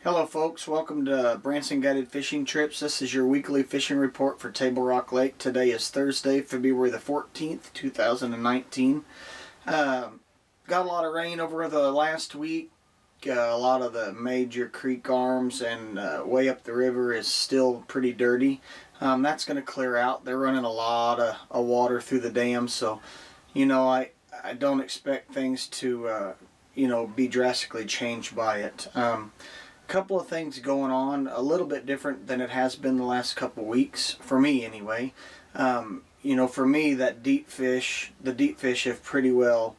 Hello folks, welcome to Branson Guided Fishing Trips. This is your weekly fishing report for Table Rock Lake. Today is Thursday, February the 14th, 2019. Got a lot of rain over the last week. A lot of the major creek arms and way up the river is still pretty dirty. That's going to clear out. They're running a lot of water through the dam, so I don't expect things to be drastically changed by it. Couple of things going on, a little bit different than it has been the last couple weeks, for me anyway. For me, the deep fish have pretty well,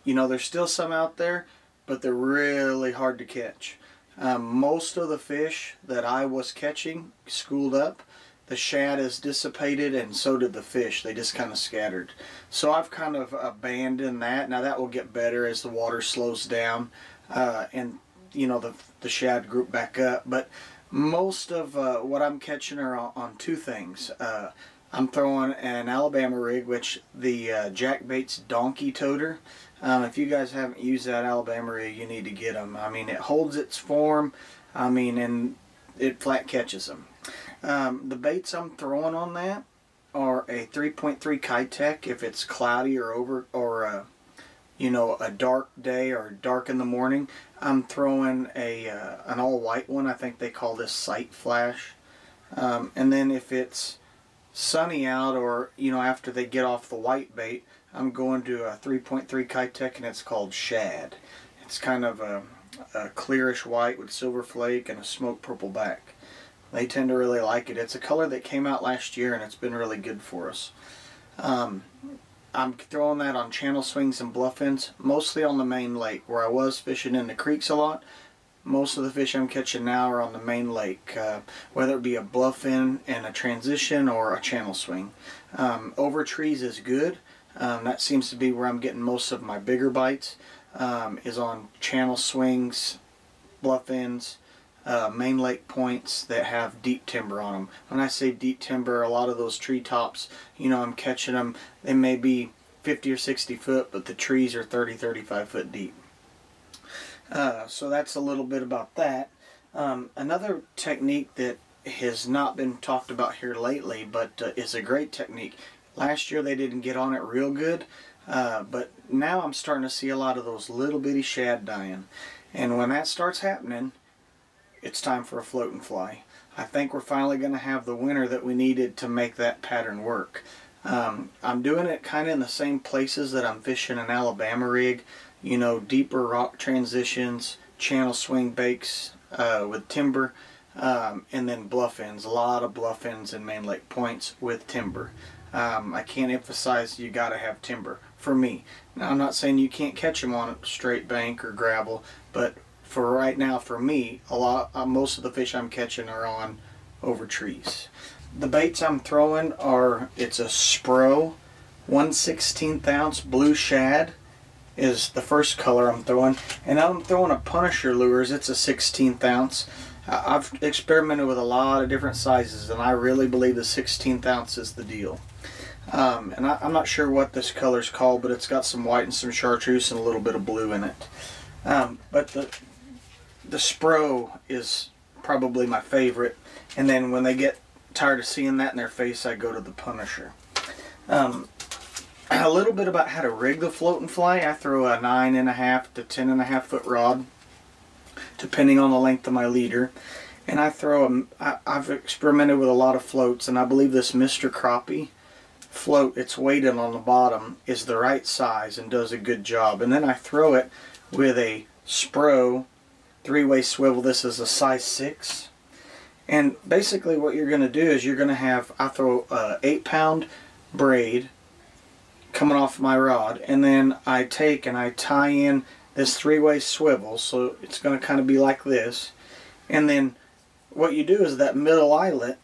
there's still some out there, but they're really hard to catch. Most of the fish that I was catching schooled up. The shad has dissipated, and so did the fish. They just kind of scattered. So I've kind of abandoned that. Now that will get better as the water slows down and the shad group back up. But most of what I'm catching are on two things. I'm throwing an Alabama rig, which the Jack Baits Donkey Toter. If you guys haven't used that Alabama rig, you need to get them. I mean, it holds its form, and it flat catches them. The baits I'm throwing on that are a 3.3 Kitech if it's cloudy or a dark day or dark in the morning. I'm throwing an all-white one. I think they call this Sight Flash. And then if it's sunny out or after they get off the white bait, I'm going to a 3.3 Kitech, and it's called Shad. It's kind of a clearish white with silver flake and a smoke purple back. They tend to really like it. It's a color that came out last year, and it's been really good for us. I'm throwing that on channel swings and bluffins, mostly on the main lake. Where I was fishing in the creeks a lot, most of the fish I'm catching now are on the main lake, whether it be a bluffin and a transition or a channel swing. Over trees is good. That seems to be where I'm getting most of my bigger bites, is on channel swings, bluffins, main lake points that have deep timber on them. When I say deep timber, a lot of those treetops, I'm catching them, they may be 50 or 60 foot, but the trees are 30-35 foot deep. So that's a little bit about that. Another technique that has not been talked about here lately, but is a great technique. Last year they didn't get on it real good, but now I'm starting to see a lot of those little bitty shad dying. And when that starts happening, it's time for a float and fly. I think we're finally going to have the winter that we needed to make that pattern work. I'm doing it kind of in the same places that I'm fishing an Alabama rig. Deeper rock transitions, channel swing bakes with timber, and then bluffins. A lot of bluffins and main lake points with timber. I can't emphasize you got to have timber for me. Now, I'm not saying you can't catch them on a straight bank or gravel, but for right now, for me, most of the fish I'm catching are on over trees. The baits I'm throwing it's a Spro 1/16 ounce blue shad is the first color I'm throwing, and I'm throwing a Punisher lures. It's a 16th ounce. I've experimented with a lot of different sizes, and I really believe the 16th ounce is the deal. And I'm not sure what this color's called, but it's got some white and some chartreuse and a little bit of blue in it. But the Spro is probably my favorite, and then when they get tired of seeing that in their face, I go to the Punisher. A little bit about how to rig the float and fly. I throw a 9.5 to 10.5 foot rod, depending on the length of my leader, and I've experimented with a lot of floats, and I believe this Mr. Crappie float, it's weighted on the bottom, is the right size and does a good job. And then I throw it with a Spro 3-way swivel. This is a size 6, and basically what you're going to do is I throw a 8-pound braid coming off my rod, and then I take and I tie in this 3-way swivel, so it's going to kind of be like this. And then what you do is that middle eyelet,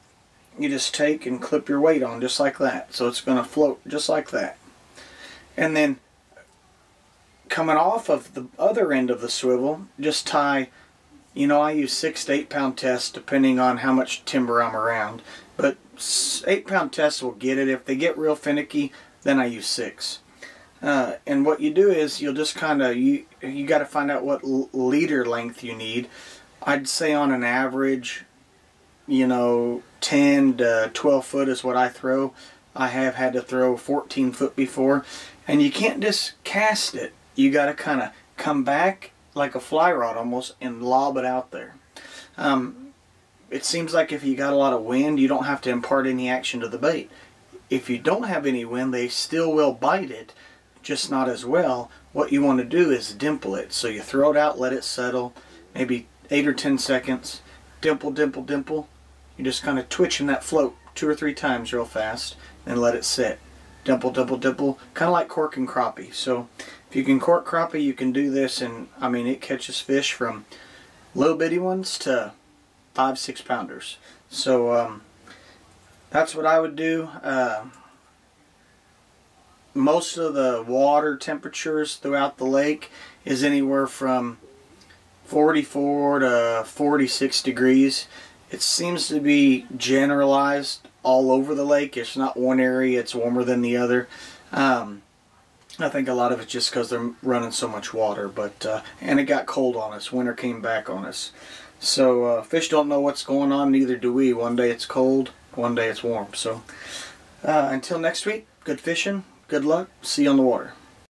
you just take and clip your weight on just like that, so it's going to float just like that. And then coming off of the other end of the swivel, just tie, I use 6 to 8 pound tests depending on how much timber I'm around, but 8 pound tests will get it. If they get real finicky, then I use 6. And what you do is you'll just kind of, you got to find out what leader length you need. I'd say on an average, you know, 10 to 12 foot is what I throw. I have had to throw 14 foot before, and you can't just cast it. You got to kind of come back like a fly rod almost and lob it out there. It seems like if you got a lot of wind, you don't have to impart any action to the bait. If you don't have any wind, they still will bite it, just not as well. What you want to do is dimple it. So you throw it out, let it settle, maybe 8 or 10 seconds, dimple, dimple, dimple. You're just kind of twitching that float 2 or 3 times real fast, and let it sit. Dimple, dimple, dimple, kind of like corking crappie. So if you can cork crappie, you can do this, and I mean, it catches fish from little bitty ones to 5-6 pounders. So that's what I would do. Most of the water temperatures throughout the lake is anywhere from 44 to 46 degrees. It seems to be generalized all over the lake. It's not one area it's warmer than the other. I think a lot of it's just because they're running so much water, but and it got cold on us. Winter came back on us. So fish don't know what's going on, neither do we. One day it's cold, one day it's warm. So until next week, good fishing, good luck, see you on the water.